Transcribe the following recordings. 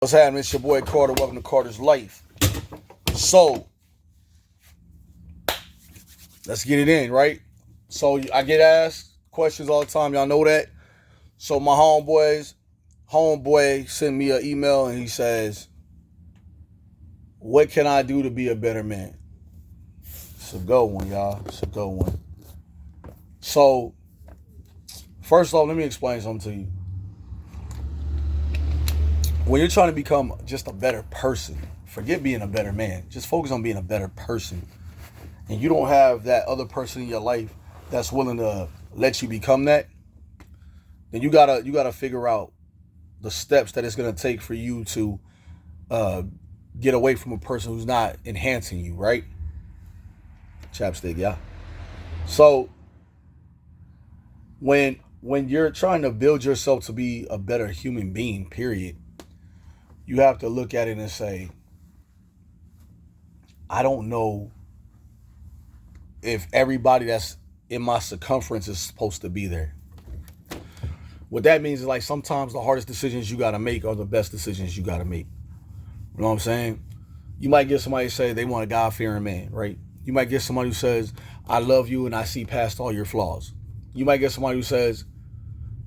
What's happening? It's your boy Carter. Welcome to Carter's Life. So, let's get it in, right? So, I get asked questions all the time. Y'all know that. So, my homeboy sent me an email and he says, what can I do to be a better man? It's a good one, y'all. It's a good one. So, first off, let me explain something to you. When you're trying to become just a better person, forget being a better man. Just focus on being a better person. And you don't have that other person in your life that's willing to let you become that, then you gotta figure out the steps that it's gonna take for you to get away from a person who's not enhancing you, right? Chapstick, yeah. So when you're trying to build yourself to be a better human being, period, you have to look at it and say, I don't know if everybody that's in my circumference is supposed to be there. What that means is, like, sometimes the hardest decisions you got to make are the best decisions you got to make. You know what I'm saying? You might get somebody who say they want a God-fearing man, right? You might get somebody who says, I love you and I see past all your flaws. You might get somebody who says,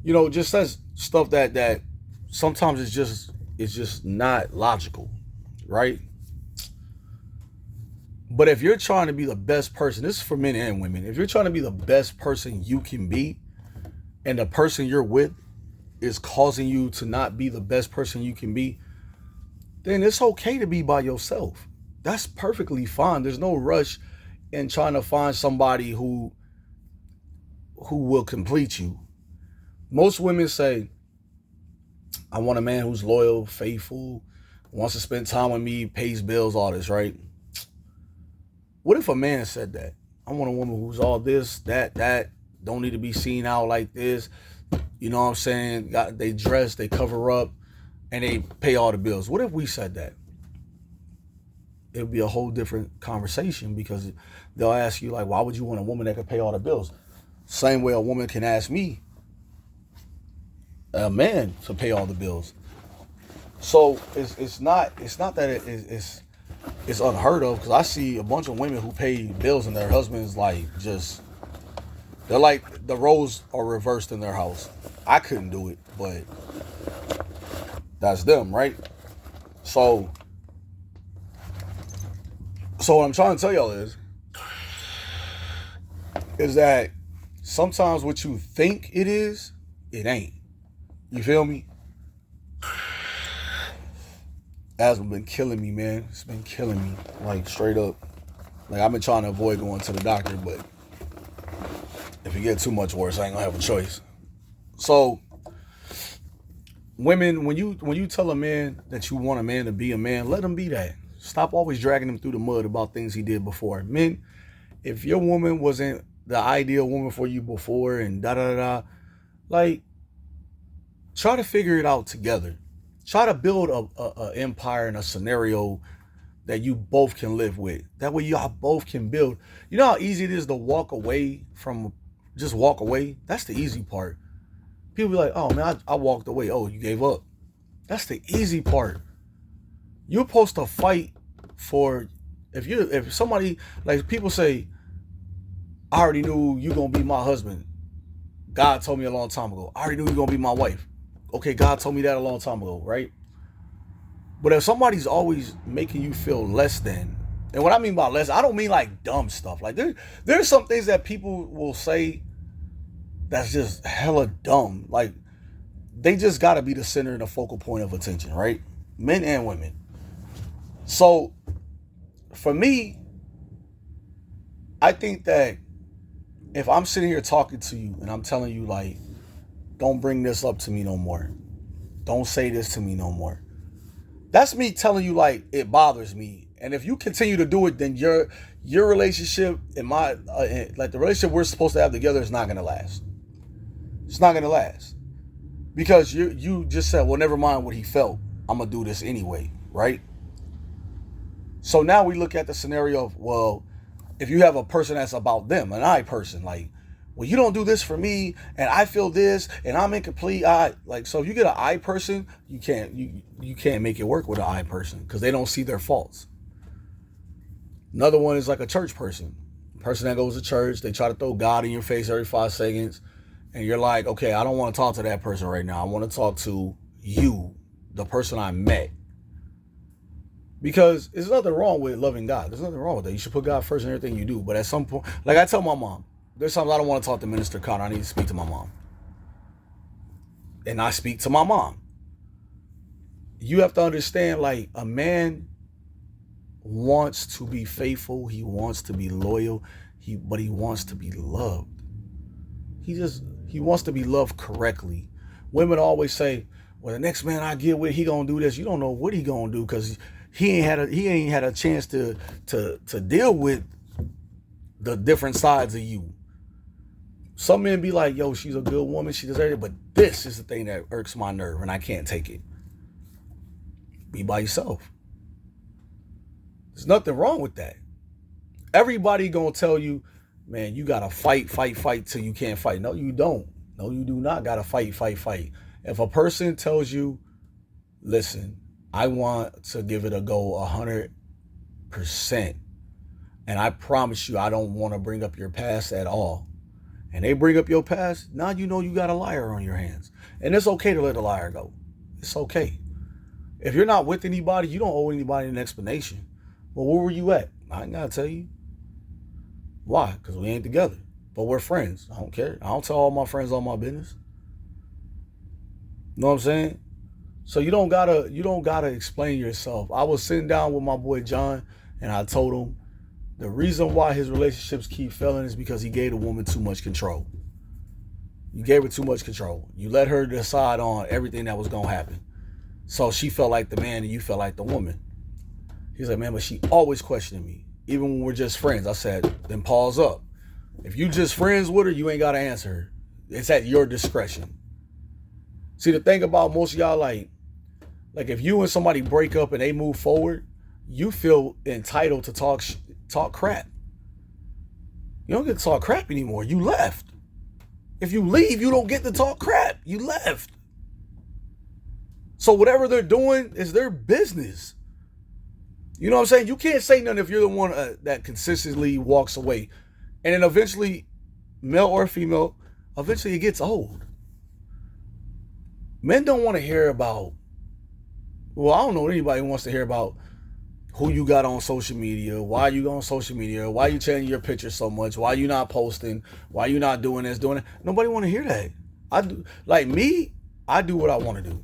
just says stuff that sometimes it's just not logical, right? But if you're trying to be the best person, this is for men and women, if you're trying to be the best person you can be, and the person you're with is causing you to not be the best person you can be, then it's okay to be by yourself. That's perfectly fine. There's no rush in trying to find somebody who will complete you. Most women say, I want a man who's loyal, faithful, wants to spend time with me, pays bills, all this, right? What if a man said that? I want a woman who's all this, that, don't need to be seen out like this. You know what I'm saying? They dress, they cover up, and they pay all the bills. What if we said that? It would be a whole different conversation, because they'll ask you, like, why would you want a woman that can pay all the bills? Same way a woman can ask me, a man, to pay all the bills. So it's not that it's unheard of, because I see a bunch of women who pay bills and their husbands they're like the roles are reversed in their house. I couldn't do it, but that's them, right? So what I'm trying to tell y'all is that sometimes what you think it is, it ain't. You feel me? Asthma been killing me, man. It's been killing me, like, straight up. Like, I've been trying to avoid going to the doctor, but if it get too much worse, I ain't gonna have a choice. So, women, when you tell a man that you want a man to be a man, let him be that. Stop always dragging him through the mud about things he did before. Men, if your woman wasn't the ideal woman for you before and da-da-da-da, like, try to figure it out together. Try to build a empire and a scenario that you both can live with. That way y'all both can build. You know how easy it is to walk away. That's the easy part. People be like, oh man, I walked away. Oh, you gave up. That's the easy part. You're supposed to fight for, if somebody, like, people say, I already knew you gonna be my husband. God told me a long time ago. I already knew you gonna be my wife. Okay, God told me that a long time ago, right? But if somebody's always making you feel less than, and what I mean by less, I don't mean like dumb stuff. Like, there's some things that people will say that's just hella dumb. Like, they just gotta be the center and the focal point of attention, right? Men and women. So, for me, I think that if I'm sitting here talking to you and I'm telling you, like, don't bring this up to me no more, don't say this to me no more, that's me telling you, like, it bothers me. And if you continue to do it, then your relationship and my like, the relationship we're supposed to have together is not gonna last. It's not gonna last, because you just said, well, never mind what he felt, I'm gonna do this anyway, right? So now we look at the scenario of, well, if you have a person that's about them, an I person, like, well, you don't do this for me, and I feel this, and I'm incomplete. Like, so if you get an I person, you can't make it work with an I person because they don't see their faults. Another one is like a church person. Person that goes to church, they try to throw God in your face every 5 seconds, and you're like, okay, I don't want to talk to that person right now. I want to talk to you, the person I met. Because there's nothing wrong with loving God. There's nothing wrong with that. You should put God first in everything you do. But at some point, like I tell my mom, there's times I don't want to talk to Minister Connor. I need to speak to my mom. And I speak to my mom. You have to understand, like, a man wants to be faithful. He wants to be loyal. But he wants to be loved. He wants to be loved correctly. Women always say, well, the next man I get with, he gonna do this. You don't know what he gonna do because he ain't had a chance to deal with the different sides of you. Some men be like, yo, she's a good woman, she deserves it, but this is the thing that irks my nerve and I can't take it. Be by yourself. There's nothing wrong with that. Everybody gonna tell you, man, you gotta fight till you can't fight. No, you don't. No, you do not gotta fight. If a person tells you, listen, I want to give it a go 100%, and I promise you I don't want to bring up your past at all, and they bring up your past, now you know you got a liar on your hands. And it's okay to let a liar go. It's okay. If you're not with anybody, you don't owe anybody an explanation. Well, where were you at? I ain't gotta tell you. Why? Because we ain't together. But we're friends. I don't care. I don't tell all my friends all my business. You know what I'm saying? So you don't gotta explain yourself. I was sitting down with my boy John, and I told him the reason why his relationships keep failing is because he gave the woman too much control. You gave her too much control. You let her decide on everything that was gonna happen. So she felt like the man and you felt like the woman. He's like, man, but she always questioning me. Even when we're just friends. I said, then pause up. If you just friends with her, you ain't gotta answer her. It's at your discretion. See, the thing about most of y'all, like if you and somebody break up and they move forward, you feel entitled to talk crap. You don't get to talk crap anymore. You left. If you leave, you don't get to talk crap. You left. So whatever they're doing is their business. You know what I'm saying? You can't say nothing if you're the one that consistently walks away. And then eventually, male or female, eventually it gets old. Men don't want to hear about, well, I don't know anybody who wants to hear about who you got on social media, why you go on social media, why you changing your pictures so much, why you not posting, why you not doing this, doing that. Nobody want to hear that. I do what I want to do.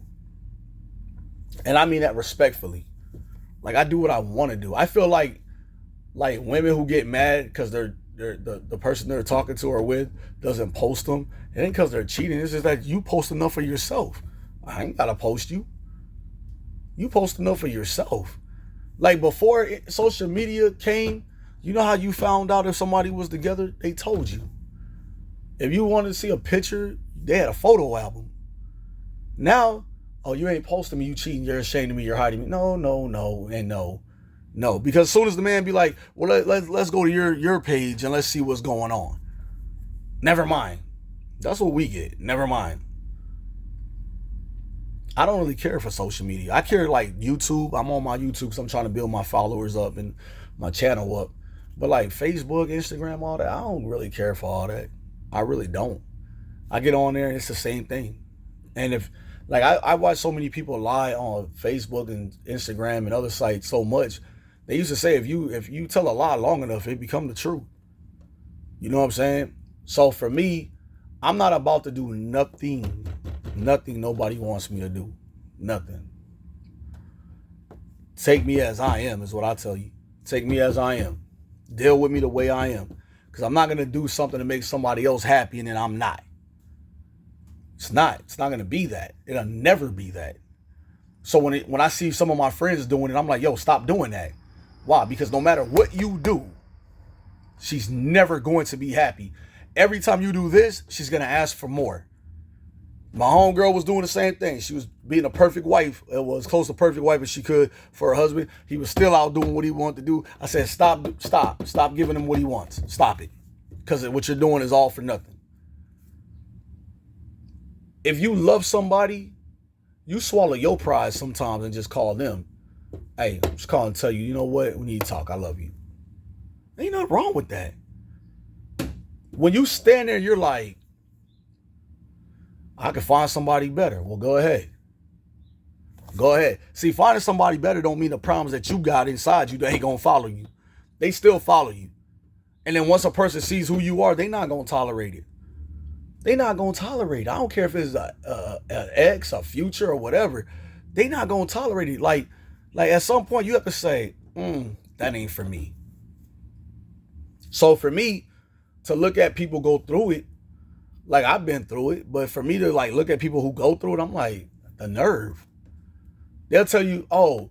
And I mean that respectfully. Like, I do what I want to do. I feel like women who get mad because the person they're talking to or with doesn't post them, it ain't because they're cheating. It's just that you post enough for yourself. I ain't got to post you. You post enough for yourself. Like, before social media came, you know how you found out if somebody was together? They told you. If you wanted to see a picture, they had a photo album. Now, oh, you ain't posting me, you cheating, you're ashamed of me, you're hiding me. No, and no. Because as soon as the man be like, well, let's go to your page and let's see what's going on. Never mind. That's what we get. Never mind. I don't really care for social media. I care like YouTube. I'm on my YouTube because I'm trying to build my followers up and my channel up. But like Facebook, Instagram, all that, I don't really care for all that. I really don't. I get on there and it's the same thing. And if, like, I watch so many people lie on Facebook and Instagram and other sites so much. They used to say if you tell a lie long enough, it become the truth. You know what I'm saying? So for me, I'm not about to do nothing nobody wants me to do. Nothing. Take me as I am is what I tell you. Take me as I am. Deal with me the way I am. Because I'm not going to do something to make somebody else happy and then I'm not. It's not going to be that. It'll never be that. So when I see some of my friends doing it, I'm like, yo, stop doing that. Why? Because no matter what you do, she's never going to be happy. Every time you do this, she's going to ask for more. My homegirl was doing the same thing. She was being a perfect wife. It was close to perfect wife as she could for her husband. He was still out doing what he wanted to do. I said, stop giving him what he wants. Stop it. Because what you're doing is all for nothing. If you love somebody, you swallow your pride sometimes and just call them. Hey, I'm just calling to tell you, you know what? We need to talk. I love you. Ain't nothing wrong with that. When you stand there, you're like, I can find somebody better. Well, go ahead. Go ahead. See, finding somebody better don't mean the problems that you got inside you, they ain't gonna follow you. They still follow you. And then once a person sees who you are, they not gonna tolerate it. They not gonna tolerate it. I don't care if it's an ex, a future, or whatever. They not gonna tolerate it. Like at some point you have to say, that ain't for me. So for me to look at people go through it, like I've been through it, but for me to like look at people who go through it, I'm like, the nerve. They'll tell you, oh,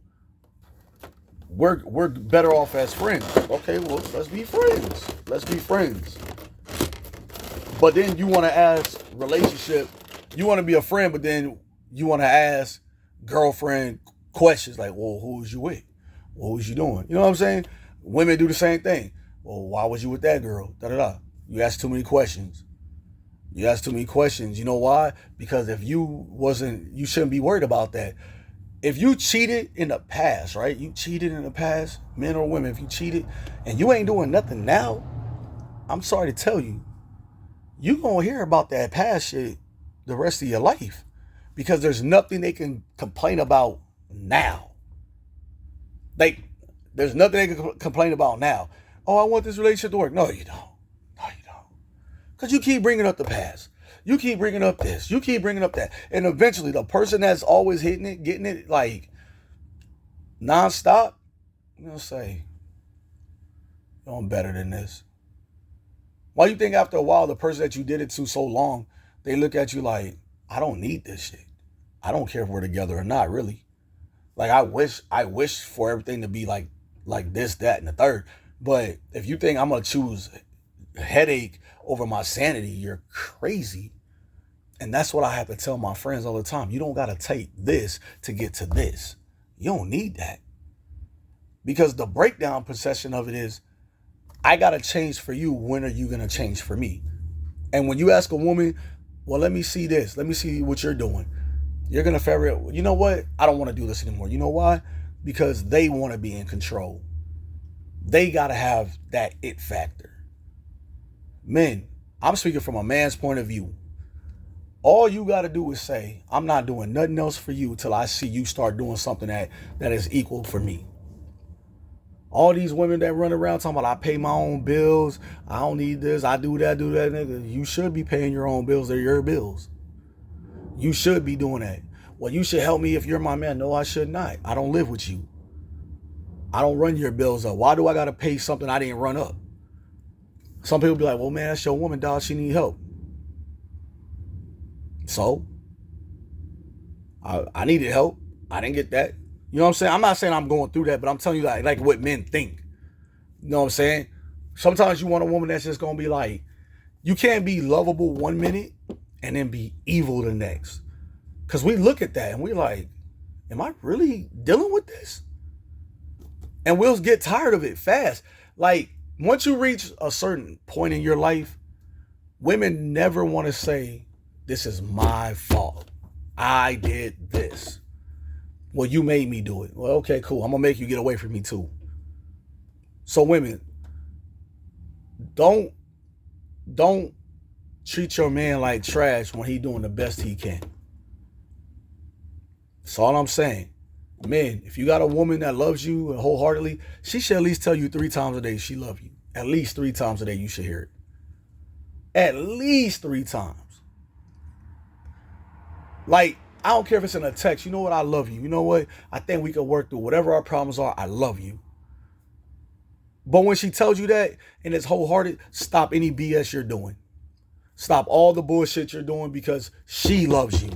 we're better off as friends. Okay, well, let's be friends. Let's be friends. But then you want to ask relationship, you want to be a friend, but then you want to ask girlfriend questions like, well, who was you with? What was you doing? You know what I'm saying? Women do the same thing. Well, why was you with that girl? Da da da. You ask too many questions. You ask too many questions. You know why? Because if you shouldn't be worried about that. If you cheated in the past, right? You cheated in the past, men or women, if you cheated and you ain't doing nothing now, I'm sorry to tell you, you gonna hear about that past shit the rest of your life because there's nothing they can complain about now. There's nothing they can complain about now. Oh, I want this relationship to work. No, you don't. No, you don't. Because you keep bringing up the past. You keep bringing up this. You keep bringing up that. And eventually, the person that's always hitting it, getting it, like, nonstop, you'll say, I'm better than this. Why do you think after a while, the person that you did it to so long, they look at you like, I don't need this shit. I don't care if we're together or not, really. Like, I wish for everything to be like this, that, and the third. But if you think I'm going to choose headache over my sanity, you're crazy. And that's what I have to tell my friends all the time. You don't got to take this to get to this. You don't need that. Because the breakdown procession of it is, I got to change for you. When are you going to change for me? And when you ask a woman, well, let me see this. Let me see what you're doing. You're going to figure out, you know what? I don't want to do this anymore. You know why? Because they want to be in control. They got to have that it factor. Men, I'm speaking from a man's point of view. All you got to do is say, I'm not doing nothing else for you till I see you start doing something that is equal for me. All these women that run around talking about I pay my own bills, I don't need this, I do that, nigga. You should be paying your own bills. They're your bills. You should be doing that. Well, you should help me if you're my man. No, I should not. I don't live with you. I don't run your bills up. Why do I got to pay something I didn't run up? Some people be like, well, man, that's your woman, dog. She need help. So, I needed help. I didn't get that. You know what I'm saying? I'm not saying I'm going through that, but I'm telling you like what men think. You know what I'm saying? Sometimes you want a woman that's just going to be like, you can't be lovable 1 minute and then be evil the next. Because we look at that and we're like, am I really dealing with this? And we'll get tired of it fast. Like, once you reach a certain point in your life, women never want to say, this is my fault. I did this. Well, you made me do it. Well, okay, cool. I'm going to make you get away from me too. So women, don't treat your man like trash when he doing the best he can. That's all I'm saying. Men, if you got a woman that loves you wholeheartedly, she should at least tell you 3 times a day she loves you. At least 3 times a day you should hear it. At least 3 times. Like, I don't care if it's in a text. You know what? I love you. You know what? I think we can work through whatever our problems are. I love you. But when she tells you that and it's wholehearted, stop any BS you're doing. Stop all the bullshit you're doing because she loves you.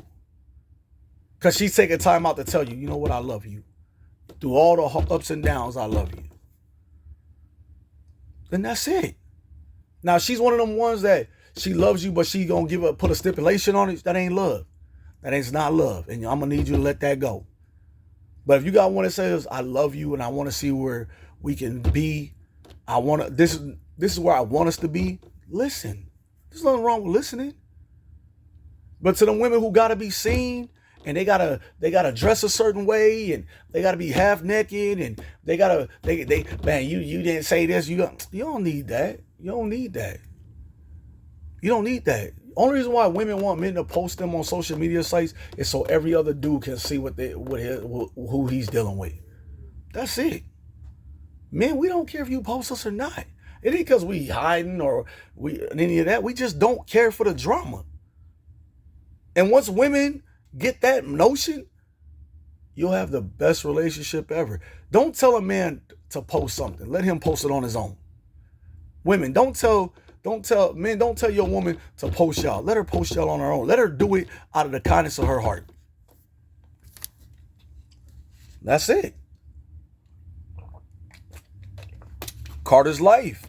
Because she's taking time out to tell you, you know what? I love you. Through all the ups and downs, I love you. Then that's it. Now, she's one of them ones that she loves you, but she gonna put a stipulation on it. That ain't love. That ain't not love. And I'm gonna need you to let that go. But if you got one that says, I love you and I want to see where we can be, this is where I want us to be, listen. There's nothing wrong with listening. But to the women who gotta be seen and they gotta dress a certain way and they gotta be half naked and they man, you didn't say this, you don't need that. You don't need that. You don't need that. Only reason why women want men to post them on social media sites is so every other dude can see who he's dealing with. That's it. Men, we don't care if you post us or not. It ain't because we hiding or any of that. We just don't care for the drama. And once women get that notion, you'll have the best relationship ever. Don't tell a man to post something. Let him post it on his own. Women, don't tell your woman to post y'all. Let her post y'all on her own. Let her do it out of the kindness of her heart. That's it. Carter's life.